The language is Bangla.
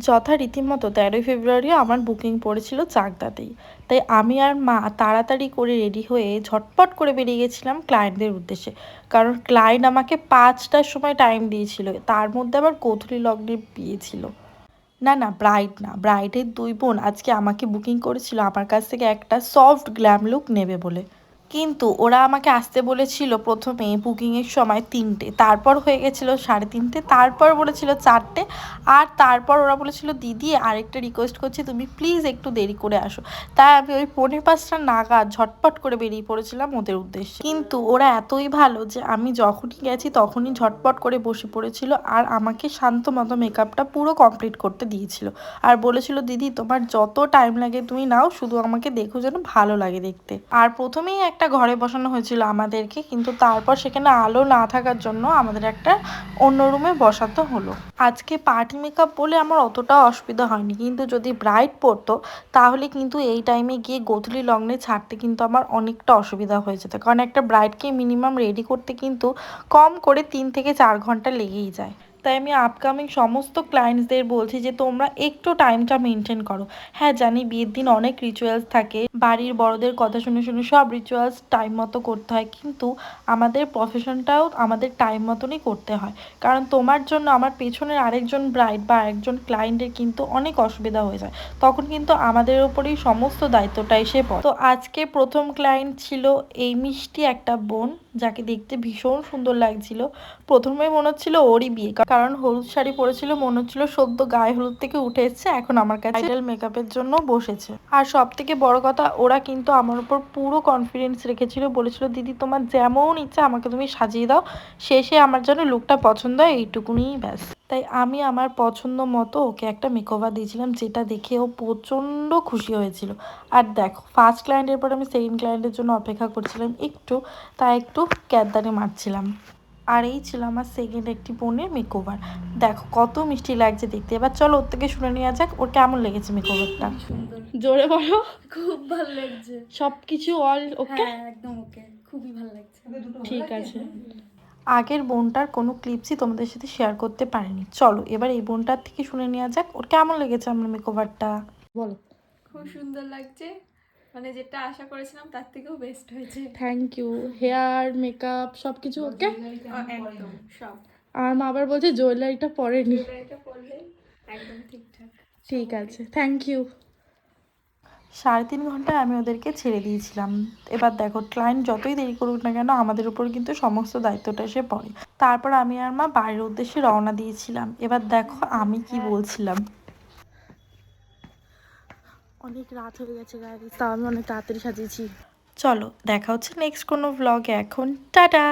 যথারীতিমতো 13ই ফেব্রুয়ারি আমার বুকিং পড়েছিল চাকদাতেই। তাই আমি আর মা তাড়াতাড়ি করে রেডি হয়ে ঝটপট করে বেরিয়ে গেছিলাম ক্লায়েন্টদের উদ্দেশ্যে। কারণ ক্লায়েন্ট আমাকে 5টার সময় টাইম দিয়েছিল, তার মধ্যে আবার গোধূলি লগ্নের বিয়ে ছিল। না না, ব্রাইড না, ব্রাইডের দুই বোন আজকে আমাকে বুকিং করেছিল আমার কাছ থেকে একটা সফট গ্ল্যাম লুক নেবে বলে। কিন্তু ওরা আমাকে আসতে বলেছিল প্রথমে বুকিংয়ের সময় 3টে, তারপর হয়ে গেছিলো 3:30, তারপর বলেছিল 4টে, আর তারপর ওরা বলেছিল দিদি আরেকটা রিকোয়েস্ট করছি তুমি প্লিজ একটু দেরি করে আসো। তাই আমি ওই 4:45 নাগাদ ঝটপট করে বেরিয়ে পড়েছিলাম ওদের উদ্দেশ্যে। কিন্তু ওরা এতই ভালো যে আমি যখনই গেছি তখনই ঝটপট করে বসে পড়েছিল আর আমাকে শান্ত মতো মেকআপটা পুরো কমপ্লিট করতে দিয়েছিল। আর বলেছিল দিদি তোমার যত টাইম লাগে তুমি নাও, শুধু আমাকে দেখো যেন ভালো লাগে দেখতে। আর প্রথমেই একটা ঘরে বসানো হয়েছিল আমাদেরকে, কিন্তু তারপর সেখানে আলো না থাকার জন্য আমাদের একটা অন্য রুমে বসাতে হলো। আজকে পার্টি মেকআপ বলে আমার অতটাও অসুবিধা হয়নি, কিন্তু যদি ব্রাইড পড়তো তাহলে কিন্তু এই টাইমে গিয়ে গোধূলি লগ্নে ছাড়তে কিন্তু আমার অনেকটা অসুবিধা হয়ে যেত। কারণ একটা ব্রাইডকে মিনিমাম রেডি করতে কিন্তু কম করে 3 থেকে 4 ঘন্টা লেগেই যায়। তাই আমি আপকামিং সমস্ত ক্লায়েন্টসদের বলছি যে তোমরা একটু টাইমটা মেনটেন করো। হ্যাঁ জানি বিয়ের দিন অনেক রিচুয়ালস থাকে, বাড়ির বড়দের কথা শুনে শুনে সব রিচুয়ালস টাইম মতো করতে হয়, কিন্তু আমাদের প্রফেশনটাও আমাদের টাইম মতনই করতে হয়। কারণ তোমার জন্য আমার পেছনের আরেকজন ব্রাইড বা আরেকজন ক্লায়েন্টের কিন্তু অনেক অসুবিধা হয়ে যায়, তখন কিন্তু আমাদের ওপরেই সমস্ত দায়িত্বটা এসে পড়ে। তো আজকে প্রথম ক্লায়েন্ট ছিল এই মিষ্টি একটা বোন, যাকে দেখতে ভীষণ সুন্দর লাগছিল। প্রথমে মনে হচ্ছিল ওরই বিয়ে, কারণ হলুদ শাড়ি পরেছিল, মনে হচ্ছিল সদ্য গায়ে হলুদ থেকে উঠে এসছে, এখন আমার কাছে ব্রাইডাল মেকআপের জন্য বসেছে। আর সব থেকে বড় কথা, ওরা কিন্তু আমার উপর পুরো কনফিডেন্স রেখেছিল, বলেছিল দিদি তোমার যেমন ইচ্ছা আমাকে তুমি সাজিয়ে দাও, শেষে আমার যেন লুকটা পছন্দ হয় এইটুকুনিই ব্যাস। তাই আমি আমার পছন্দ মতো ওকে একটা মেকওভার দিয়েছিলাম, যেটা দেখে ও প্রচণ্ড খুশি হয়েছিল। আর দেখো ফার্স্ট ক্লায়েন্টের পর আমি সেকেন্ড ক্লায়েন্টের জন্য অপেক্ষা করছিলাম একটু, তাই একটু ক্যাদদানি মারছিলাম। আর এই ছিল আমার সেকেন্ড একটি বোনের মেকওভার। দেখো কত মিষ্টি লাগছে দেখতে। এবার চলো ওর থেকে শুনে নেওয়া যাক ওর কেমন লেগেছে মেকওভারটা। জোরে বলো। খুব ভালো লাগছে, সবকিছু অল ওকে? হ্যাঁ একদম ওকে, খুবই ভালো লাগছে। ঠিক আছে। আগের বোনটার কোনো ক্লিপসই তোমাদের সাথে শেয়ার করতে পারিনি, চলো এবার এই বোনটার থেকে শুনে নেওয়া যাক ওর কেমন লেগেছে আমার মেকওভারটা। বলো। খুব সুন্দর লাগছে, মানে যেটা আশা করেছিলাম তার থেকেও বেস্ট হয়েছে। Thank you. হেয়ার মেকআপ সব কিছু ওকে? একদম সব। আর মা আবার বলছে জুয়েলারিটা পরেনি। জুয়েলারিটা পরলে একদম ঠিকঠাক। ঠিক আছে, থ্যাংক ইউ। 3.5 ঘন্টায় আমি ওদেরকে ছেড়ে দিয়েছিলাম। এবার দেখো ক্লায়েন্ট যতই দেরি করুক না কেন আমাদের উপর কিন্তু সমস্ত দায়িত্বটা এসে পড়ে। তারপর আমি আর মা বাড়ির উদ্দেশ্যে রওনা দিয়েছিলাম। এবার দেখো আমি কি বলছিলাম। অনেক রাত হয়ে গেছে গাইস, তাও আমি অনেক তাড়াতাড়ি সাজিয়েছি। চলো দেখা হচ্ছে নেক্সট কোনো ভ্লগে, এখন টাটা।